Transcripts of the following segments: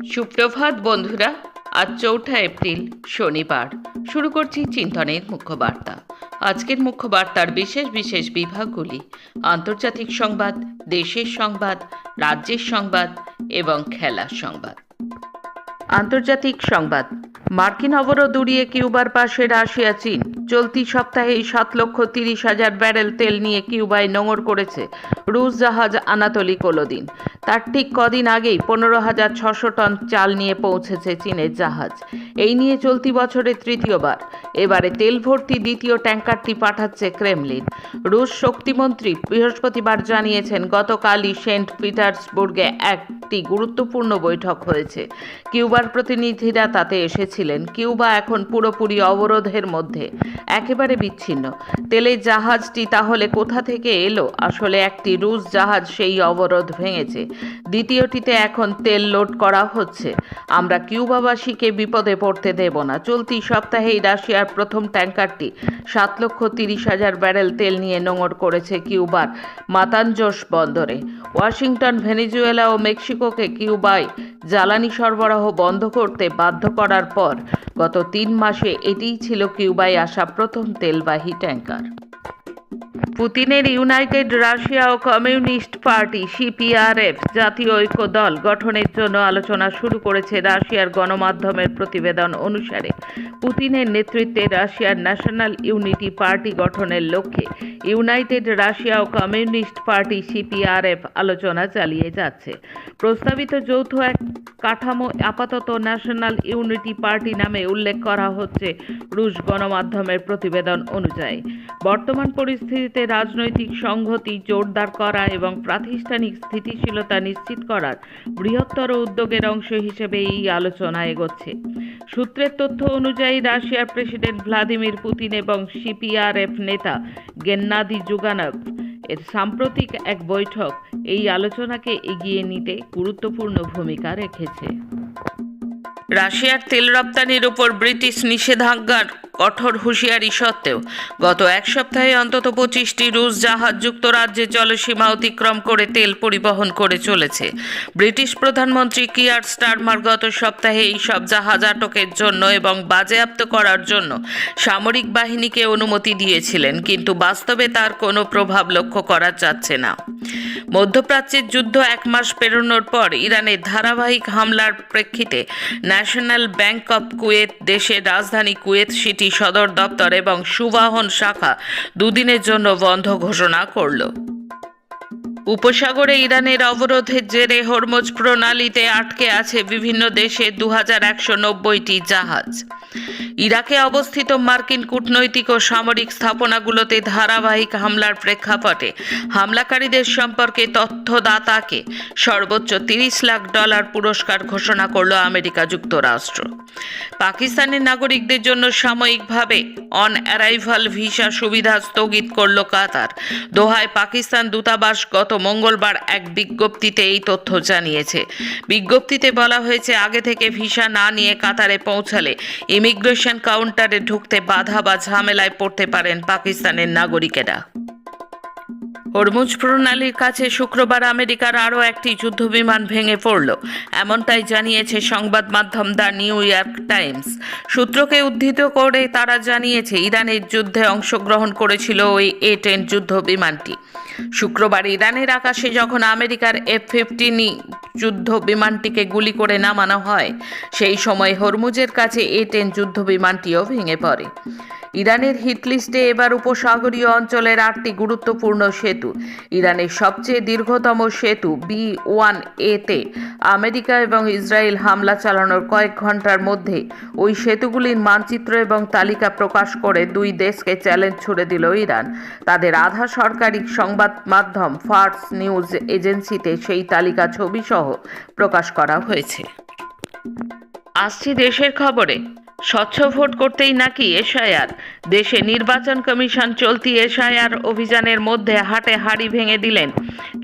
সুপ্রভাত বন্ধুরা। আজ 4 এপ্রিল শনিবার। শুরু করছি চিন্তনের মুখ্য বার্তা। আজকের মুখ্য বার্তার বিশেষ বিশেষ বিভাগগুলি: আন্তর্জাতিক সংবাদ, দেশের সংবাদ, রাজ্যের সংবাদ এবং খেলার সংবাদ। আন্তর্জাতিক সংবাদ। মার্কিন অবরোধ উড়িয়ে কিউবার পাশে রাশিয়া। চীন চলতি সপ্তাহেই 7,30,000 ব্যারেল তেল নিয়ে কিউবায় নোঙর করেছে রুশ জাহাজ আনাতোলি কোলোদিন। তার ঠিক কদিন আগেই 15,600 টন চাল নিয়ে পৌঁছেছে চীনের জাহাজ। এই নিয়ে চলতি বছরের তৃতীয়বার। এবারে তেল ভর্তি দ্বিতীয় ট্যাঙ্কারটি পাঠাচ্ছে ক্রেমলিন। রুশ শক্তিমন্ত্রী বৃহস্পতিবার জানিয়েছেন, গতকালই সেন্ট পিটার্সবুর্গে একটি গুরুত্বপূর্ণ বৈঠক হয়েছে। কিউবার প্রতিনিধিরা তাতে এসেছিলেন। কিউবা এখন পুরোপুরি অবরোধের মধ্যে, একেবারে বিচ্ছিন্ন। তেলের জাহাজটি তাহলে কোথা থেকে এলো? আসলে একটি রুশ জাহাজ সেই অবরোধ ভেঙেছে। দ্বিতীয়টিতে এখন তেল লোড করা হচ্ছে। আমরা কিউবাবাসীকে বিপদে পড়তে দেব না। চলতি সপ্তাহেই রাশিয়ার প্রথম ট্যাঙ্কারটি 7,30,000 ব্যারেল তেল নিয়ে নোঙর করেছে কিউবার মাতানজোস বন্দরে। ওয়াশিংটন ভেনেজুয়েলা ও মেক্সিকোকে কিউবায় জ্বালানি সরবরাহ বন্ধ করতে বাধ্য করার পর গত 3 মাসে এটিই ছিল কিউবায় আসা প্রথম তেলবাহী ট্যাঙ্কার। পুতিনের ইউনাইটেড রাশিয়া ও কমিউনিস্ট পার্টি সিপিআরএফ জাতীয় ঐক্য দল গঠনের জন্য আলোচনা শুরু করেছে। রাশিয়ার গণমাধ্যমের প্রতিবেদন অনুসারে পুতিনের নেতৃত্বে রাশিয়ার ন্যাশনাল ইউনিটি পার্টি গঠনের লক্ষ্যে ইউনাইটেড রাশিয়া ও কমিউনিস্ট পার্টি সিপিআরএফ আলোচনা চালিয়ে যাচ্ছে। প্রস্তাবিত যৌথ এক কাঠামো আপাতত ন্যাশনাল ইউনিটি পার্টি নামে উল্লেখ করা হচ্ছে রুশ গণমাধ্যমের প্রতিবেদন অনুযায়ী। বর্তমান পরিস্থিতিতে রাজনৈতিক সংহতি জোরদার করা এবং প্রাতিষ্ঠানিক স্থিতিশীলতা নিশ্চিত করার বৃহত্তর উদ্যোগের অংশ হিসেবে এই আলোচনা এগোচ্ছে। সূত্রের তথ্য অনুযায়ী রাশিয়ার প্রেসিডেন্ট ভ্লাদিমির পুতিন এবং সিপিআরএফ নেতা গেন্নাদি জুগানভ এর সাম্প্রতিক এক বৈঠক এই আলোচনাকে এগিয়ে নিতে গুরুত্বপূর্ণ ভূমিকা রেখেছে। রাশিয়ার তেল রপ্তানির উপর ব্রিটিশ নিষেধাজ্ঞার কঠোর হুঁশিয়ারি সত্ত্বেও গত এক সপ্তাহে অন্তত 25টি রুশ জাহাজ যুক্তরাজ্যে জলসীমা অতিক্রম করে তেল পরিবহন করে চলেছে। ব্রিটিশ প্রধানমন্ত্রী কিয়ার স্টারমার গত সপ্তাহে এই সব জাহাজ আটকের জন্য এবং বাজেয়াপ্ত করার জন্য সামরিক বাহিনীকে অনুমতি দিয়েছিলেন, কিন্তু বাস্তবে তার কোনো প্রভাব লক্ষ্য করা যাচ্ছে না। মধ্যপ্রাচ্যের যুদ্ধ 1 মাস পেরোনোর পর ইরানের ধারাবাহিক হামলার প্রেক্ষিতে ন্যাশনাল ব্যাংক অব কুয়েত দেশের রাজধানী কুয়েত সিটি সদর দপ্তর এবং সুবাহন শাখা 2 দিনের জন্য বন্ধ ঘোষণা করল। উপসাগরে ইরানের অবরোধের জেরে হরমুজ প্রণালীতে আটকে আছে বিভিন্ন দেশের 2,190টি জাহাজ। ইরাকে অবস্থিত মার্কিন কূটনৈতিক ও সামরিক স্থাপনাগুলোতে ধারাবাহিক হামলার প্রেক্ষাপটে হামলাকারীদের সম্পর্কে তথ্যদাতাকে সর্বোচ্চ $30 লাখ পুরস্কার ঘোষণা করল আমেরিকা যুক্তরাষ্ট্র। পাকিস্তানের নাগরিকদের জন্য সাময়িকভাবে অন অ্যারাইভাল ভিসা সুবিধা স্থগিত করল কাতার। দোহায় পাকিস্তান দূতাবাস গত মঙ্গলবার এক বিজ্ঞপ্তিতে এই তথ্য জানিয়েছে। বিজ্ঞপ্তিতে বলা হয়েছে, আগে থেকে ভিসা না নিয়ে কাতারে পৌঁছালে ইমিগ্রেশন কাউন্টারে ঢুকতে বাধা বা ঝামেলায় পড়তে পারেন পাকিস্তানের নাগরিকেরা। হরমুজ প্রণালীর কাছে শুক্রবার আমেরিকার আরও একটি যুদ্ধবিমান ভেঙে পড়ল, এমনটাই জানিয়েছে সংবাদ মাধ্যম দ্য নিউ ইয়র্ক টাইমস। সূত্রকে উদ্ধৃত করে তারা জানিয়েছে, ইরানের যুদ্ধে অংশগ্রহণ করেছিল ওই A-10 যুদ্ধ বিমানটি। শুক্রবার ইরানের আকাশে যখন আমেরিকার F-15 যুদ্ধ বিমানটিকে গুলি করে নামানো হয়, সেই সময় হরমুজের কাছে A-10 যুদ্ধ বিমানটিও ভেঙে পড়ে। ইরানের হিটলিস্টে এবার উপসাগরীয় অঞ্চলের 8টি গুরুত্বপূর্ণ সেতু। ইরানের সবচেয়ে দীর্ঘতম সেতু B-1A-তে আমেরিকা এবং ইসরায়েল হামলা চালানোর কয়েক ঘন্টার মধ্যে ওই সেতুগুলির মানচিত্র এবং তালিকা প্রকাশ করে 2 দেশকে চ্যালেঞ্জ ছুড়ে দিল ইরান। তাদের আধা সরকারি সংবাদ মাধ্যম ফার্স নিউজ এজেন্সিতে সেই তালিকা ছবিসহ প্রকাশ করা হয়েছে। আসছি দেশের খবরে। স্বচ্ছ ভোট করতেই নাকি এসআইআর? দেশে নির্বাচন কমিশন চলতি এসআইআর অভিযানের মধ্যে হাটে হাড়ি ভেঙে দিলেন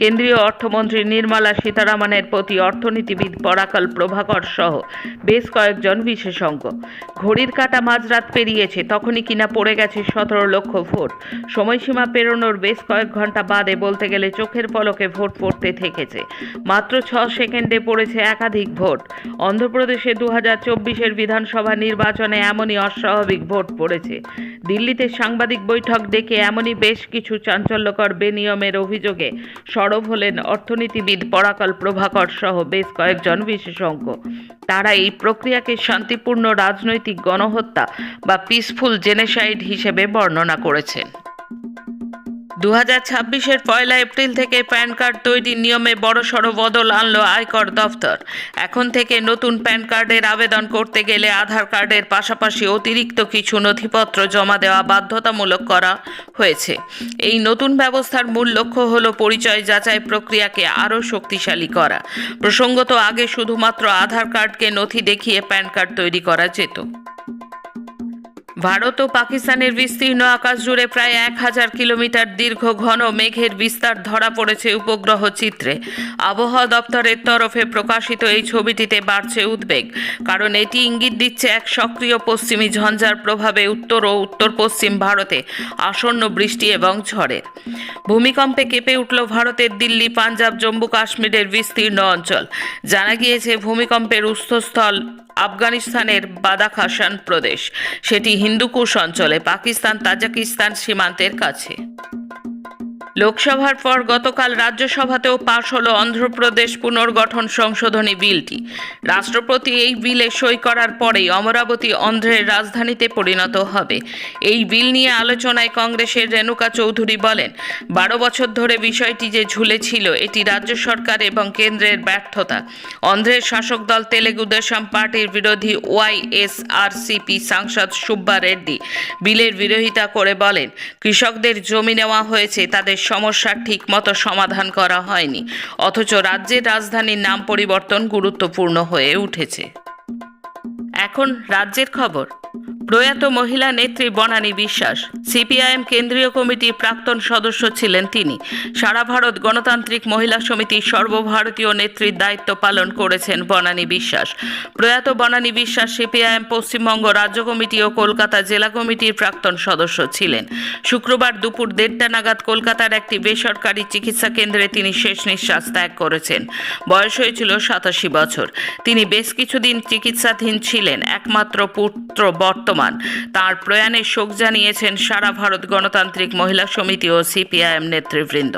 কেন্দ্রীয় অর্থমন্ত্রী নির্মলা সীতারামনের প্রতি অর্থনীতিবিদ পরাকল প্রভাকর সহ বেশ কয়েকজন বিশেষজ্ঞ। ঘড়ির কাঁটা মাঝরাত পেরিয়েছে, তখনই কিনা পড়ে গেছে 17 লক্ষ ভোট। সময়সীমা পেরোনোর বেশ কয়েক ঘন্টা বাদে বলতে গেলে চোখের পলকে ভোট পড়তে থেকেছে। মাত্র 6 সেকেন্ডে পড়েছে একাধিক ভোট। অন্ধ্রপ্রদেশে 2024-এর বিধানসভা নির্বাচনে এমনই অস্বাভাবিক ভোট পড়েছে। দিল্লিতে সাংবাদিক বৈঠক ডেকে এমনই বেশ কিছু চাঞ্চল্যকর বেনিয়মের অভিযোগে সরব হলেন অর্থনীতিবিদ পরাকল প্রভাকর সহ বেশ কয়েকজন বিশেষজ্ঞ। তারা এই প্রক্রিয়াকে শান্তিপূর্ণ রাজনৈতিক গণহত্যা বা পিসফুল জেনোসাইড হিসেবে বর্ণনা করেছেন। 2026-এর 1 এপ্রিল থেকে প্যান কার্ড তৈরির নিয়মে বড়সড় বদল আনলো আয়কর দফতর। এখন থেকে নতুন প্যান কার্ডের আবেদন করতে গেলে আধার কার্ডের পাশাপাশি অতিরিক্ত কিছু নথিপত্র জমা দেওয়া বাধ্যতামূলক করা হয়েছে। এই নতুন ব্যবস্থার মূল লক্ষ্য হলো পরিচয় যাচাই প্রক্রিয়াকে আরও শক্তিশালী করা। প্রসঙ্গত, আগে শুধুমাত্র আধার কার্ডকে নথি দেখিয়ে প্যান কার্ড তৈরি করা যেত। ভারত ও পাকিস্তানের বিস্তীর্ণ আকাশ জুড়ে প্রায় 1000 কিলোমিটার দীর্ঘ ঘন মেঘের বিস্তার ধরা পড়েছে উপগ্রহ চিত্রে। আবহাওয়া দপ্তরের তরফে প্রকাশিত এই ছবিটিতে বাড়ছে উদ্বেগ, কারণ এটি ইঙ্গিত দিচ্ছে এক সক্রিয় পশ্চিমী ঝঞ্ঝার প্রভাবে উত্তর ও উত্তর পশ্চিম ভারতে আসন্ন বৃষ্টি এবং ঝড়ের। ভূমিকম্পে কেঁপে উঠল ভারতের দিল্লি, পাঞ্জাব, জম্মু কাশ্মীরের বিস্তীর্ণ অঞ্চল। জানা গিয়েছে ভূমিকম্পের উৎসস্থল আফগানিস্তানের বাদাখাসান প্রদেশ। সেটি হিন্দুকুশ অঞ্চলে পাকিস্তান তাজিকিস্তান সীমান্তের কাছে। লোকসভার পর গতকাল রাজ্যসভাতেও পাশ হলো অন্ধ্রপ্রদেশ পুনর্গঠন সংশোধনী বিলটি। রাষ্ট্রপতি এই বিলে সই করার পরেই অমরাবতী অন্ধ্রের রাজধানীতে পরিণত হবে। এই বিল নিয়ে আলোচনায় কংগ্রেসের রেণুকা চৌধুরী বলেন, 12 বছর ধরে বিষয়টি যে ঝুলেছিল এটি রাজ্য সরকার এবং কেন্দ্রের ব্যর্থতা। অন্ধ্রের শাসক দল তেলেগু দেশম পার্টির বিরোধী ওয়াইএসআরসিপি সাংসদ সুব্বা রেড্ডি বিলের বিরোধিতা করে বলেন, কৃষকদের জমি নেওয়া হয়েছে, তাদের সমস্যার ঠিকমতো সমাধান করা হয়নি, অথচ রাজ্যের রাজধানীর নাম পরিবর্তন গুরুত্বপূর্ণ হয়ে উঠেছে। এখন রাজ্যের খবর। প্রয়াত মহিলা নেত্রী বনানী বিশ্বাস সিপিআইএম কেন্দ্রীয় কমিটির প্রাক্তন সদস্য ছিলেন তিনি। সারা ভারত গণতান্ত্রিক মহিলা সমিতির সর্বভারতীয় নেত্রীর দায়িত্ব পালন করেছেন বনানী বিশ্বাস। প্রয়াত বনানী বিশ্বাস সিপিআইএম পশ্চিমবঙ্গ রাজ্য কমিটি ও কলকাতা জেলা কমিটির প্রাক্তন সদস্য ছিলেন। শুক্রবার দুপুর 1:30 নাগাদ কলকাতার একটি বেসরকারি চিকিৎসা কেন্দ্রে তিনি শেষ নিঃশ্বাস ত্যাগ করেছেন। বয়স হয়েছিল 87 বছর। তিনি বেশ কিছুদিন চিকিৎসাধীন ছিলেন। একমাত্র পুত্র বর্তমান। তার প্রয়াণে শোক জানিয়েছেন সারা ভারত গণতান্ত্রিক মহিলা সমিতি ও সিপিআইএম নেতৃবৃন্দ।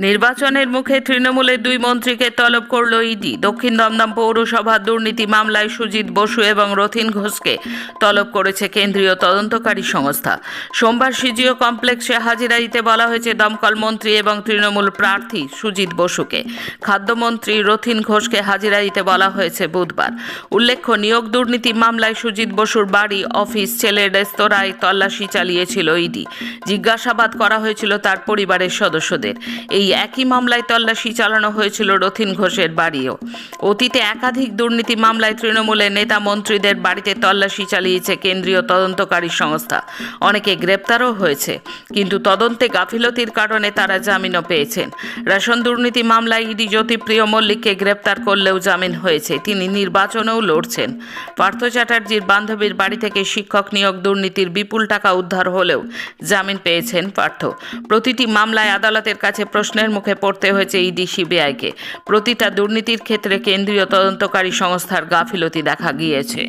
নির্বাচনের মুখে তৃণমূলের 2 মন্ত্রীকে তলব করল ইডি। দক্ষিণ দমদম পৌরসভার দুর্নীতি মামলায় সুজিত বসু এবং রথীন ঘোষকে তলব করেছে কেন্দ্রীয় তদন্তকারী সংস্থা। সোমবার সিজিও কমপ্লেক্সে হাজিরা দিতে বলা হয়েছে দমকল মন্ত্রী এবং তৃণমূল প্রার্থী সুজিত বসুকে। খাদ্যমন্ত্রী রথীন ঘোষকে হাজিরা দিতে বলা হয়েছে বুধবার। উল্লেখ্য, নিয়োগ দুর্নীতি মামলায় সুজিত বসুর বাড়ি, অফিস, ছেলের রেস্তোরাঁয় তল্লাশি চালিয়েছিল ইডি। জিজ্ঞাসাবাদ করা হয়েছিল তার পরিবারের সদস্যদের। এই একই মামলায় তল্লাশি চালানো হয়েছিল রথীন ঘোষের বাড়িও। অতীতে একাধিক দুর্নীতি মামলায় তৃণমূলের নেতা মন্ত্রীদের বাড়িতে তল্লাশি চালিয়েছে কেন্দ্রীয় তদন্তকারী সংস্থা। অনেকে গ্রেপ্তারও হয়েছে, কিন্তু তদন্তে গাফিলতির কারণে তারা জামিনও পেয়েছেন। রেশন দুর্নীতি মামলায় ইডি জ্যোতিপ্রিয় মল্লিককে গ্রেপ্তার করলেও জামিন হয়েছে। তিনি নির্বাচনেও লড়ছেন। পার্থ চ্যাটার্জির বান্ধবীর বাড়ি থেকে শিক্ষক নিয়োগ দুর্নীতির বিপুল টাকা উদ্ধার হলেও জামিন পেয়েছেন পার্থ। প্রতিটি মামলায় আদালতের কাছে প্রশ্নের মুখে পড়তে হয়েছে ইডি সিবিআইকে। প্রতিটা দুর্নীতির ক্ষেত্রে কেন্দ্রীয় তদন্তকারী সংস্থার গাফিলতি দেখা গিয়েছে।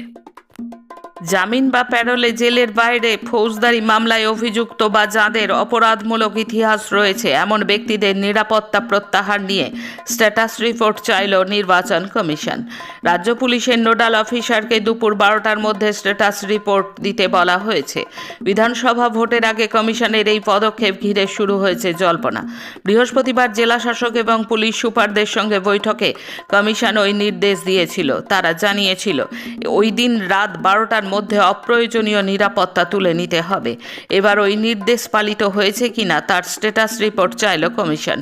জামিন বা প্যারোলে জেলের বাইরে ফৌজদারি মামলায় অভিযুক্ত বা যাদের অপরাধমূলক ইতিহাস রয়েছে এমন ব্যক্তিদের নিরাপত্তা প্রত্যাহার নিয়ে স্ট্যাটাস রিপোর্ট চাইল নির্বাচন কমিশন। রাজ্য পুলিশের নোডাল অফিসারকে দুপুর 12টার মধ্যে স্ট্যাটাস রিপোর্ট দিতে বলা হয়েছে। বিধানসভা ভোটের আগে কমিশনের এই পদক্ষেপ ঘিরে শুরু হয়েছে জল্পনা। বৃহস্পতিবার জেলা শাসক এবং পুলিশ সুপারদের সঙ্গে বৈঠকে কমিশন ওই নির্দেশ দিয়েছিল। তারা জানিয়েছিল ওই দিন রাত 12টার মধ্যে অপ্রয়োজনীয় নিরাপত্তা তুলে নিতে হবে। এবার ওই নির্দেশ পালিত হয়েছে কিনা তার স্ট্যাটাস রিপোর্ট চাইল কমিশন।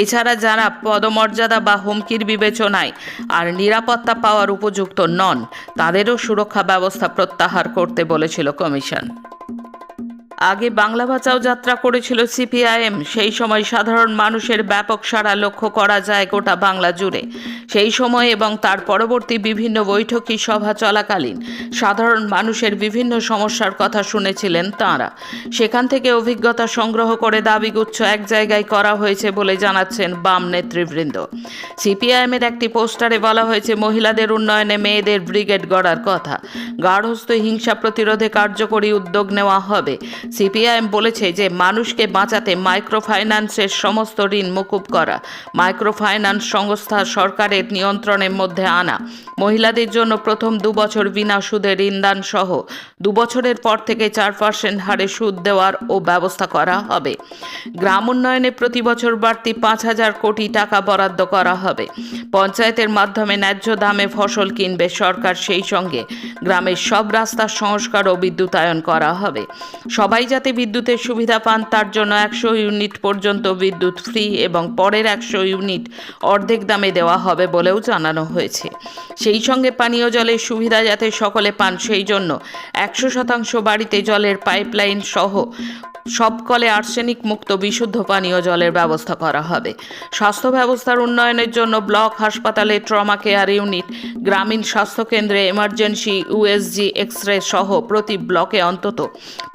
এছাড়া যারা পদমর্যাদা বা হুমকির বিবেচনায় আর নিরাপত্তা পাওয়ার উপযুক্ত নন তাদেরও সুরক্ষা ব্যবস্থা প্রত্যাহার করতে বলেছিল কমিশন। আগে বাংলা বাঁচাও যাত্রা করেছিল সিপিআইএম। সেই সময় সাধারণ মানুষের ব্যাপক সাড়া লক্ষ্য করা যায় গোটা বাংলা জুড়ে। সেই সময় এবং তার পরবর্তী বিভিন্ন বৈঠকি সভা চলাকালীন সাধারণ মানুষের বিভিন্ন সমস্যার কথা শুনেছিলেন তাঁরা। সেখান থেকে অভিজ্ঞতা সংগ্রহ করে দাবিগুচ্ছ এক জায়গায় করা হয়েছে বলে জানাচ্ছেন বাম নেতৃবৃন্দ। সিপিআইএমের একটি পোস্টারে বলা হয়েছে মহিলাদের উন্নয়নে মেয়েদের ব্রিগেড গড়ার কথা। গার্হস্থ্য হিংসা প্রতিরোধে কার্যকরী উদ্যোগ নেওয়া হবে। সিপিআইএম বলেছে যে মানুষকে বাঁচাতে মাইক্রোফাইন্যান্সের সমস্ত ঋণ মকুব করা, মাইক্রোফাইন্যান্স সংস্থা সরকারের নিয়ন্ত্রণের মধ্যে আনা, মহিলাদের জন্য প্রথম 2 বছর বিনা সুদে ঋণদান সহ 2 বছরের পর থেকে 4% হারে সুদ দেওয়ার ও ব্যবস্থা করা হবে। গ্রাম উন্নয়নে প্রতি বছর বাড়তি 5,000 কোটি টাকা বরাদ্দ করা হবে। পঞ্চায়েতের মাধ্যমে ন্যায্য দামে ফসল কিনবে সরকার। সেই সঙ্গে গ্রামের সব রাস্তার সংস্কার ও বিদ্যুতায়ন করা হবে। সবাই যাতে বিদ্যুতের সুবিধা পান তার জন্য 100 ইউনিট পর্যন্ত বিদ্যুৎ ফ্রি এবং পরের 100 ইউনিট অর্ধেক দামে দেওয়া হবে বলেও জানানো হয়েছে। সেই সঙ্গে পানীয় জলের সুবিধা যাতে সকলে পান সেই জন্য 100% বাড়িতে জলের পাইপলাইন সহ সব কলে আর্সেনিক মুক্ত বিশুদ্ধ পানীয় জলের ব্যবস্থা করা হবে। স্বাস্থ্য ব্যবস্থার উন্নয়নের জন্য ব্লক হাসপাতালে ট্রমা কেয়ার ইউনিট, গ্রামীণ স্বাস্থ্যকেন্দ্রে এমার্জেন্সি ইউএসজি এক্স-রে সহ প্রতি ব্লকে অন্তত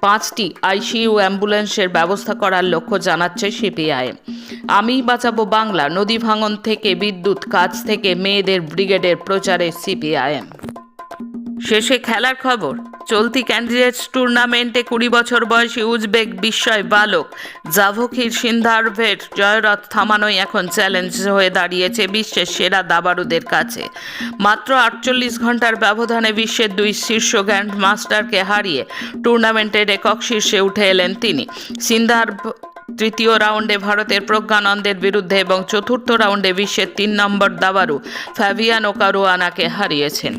5টি আইসিইউ অ্যাম্বুলেন্সের ব্যবস্থা করার লক্ষ্য জানাচ্ছে সিপিআইএম। আমিই বাঁচাবো বাংলা, নদী ভাঙন থেকে বিদ্যুৎ কাজ থেকে মেয়েদের ব্রিগেডের প্রচারে সিপিআইএম। শেষে খেলার খবর। চলতি ক্যান্ডিডেটস টুর্নামেন্টে 20 বছর বয়সী উজবেক বিস্ময় বালক জাভোখির সিন্দারভের জয়রথ থামানোই এখন চ্যালেঞ্জ হয়ে দাঁড়িয়েছে বিশ্বের সেরা দাবাড়ুদের কাছে। মাত্র 48 ঘন্টার ব্যবধানে বিশ্বের 2 শীর্ষ গ্র্যান্ড মাস্টারকে হারিয়ে টুর্নামেন্টের একক শীর্ষে উঠে এলেন তিনি। সিন্দারভ তৃতীয় রাউন্ডে ভারতের প্রজ্ঞানন্দের বিরুদ্ধে এবং চতুর্থ রাউন্ডে বিশ্বের 3 নম্বর দাবাড়ু ফ্যাবিয়ানো কারুয়ানাকে হারিয়েছেন।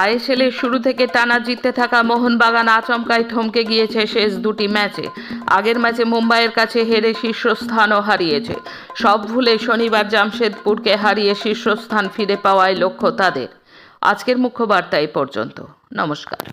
আইএসএলের শুরু থেকে টানা জিততে থাকা মোহনবাগান আচমকাই থমকে গিয়েছে শেষ 2টি ম্যাচে। আগের ম্যাচে মুম্বাইয়ের কাছে হেরে শীর্ষস্থানও হারিয়েছে। সব ভুলে শনিবার জামশেদপুরকে হারিয়ে শীর্ষস্থান ফিরে পাওয়াই লক্ষ্য তাদের। আজকের মুখ্য বার্তা এই পর্যন্ত। নমস্কার।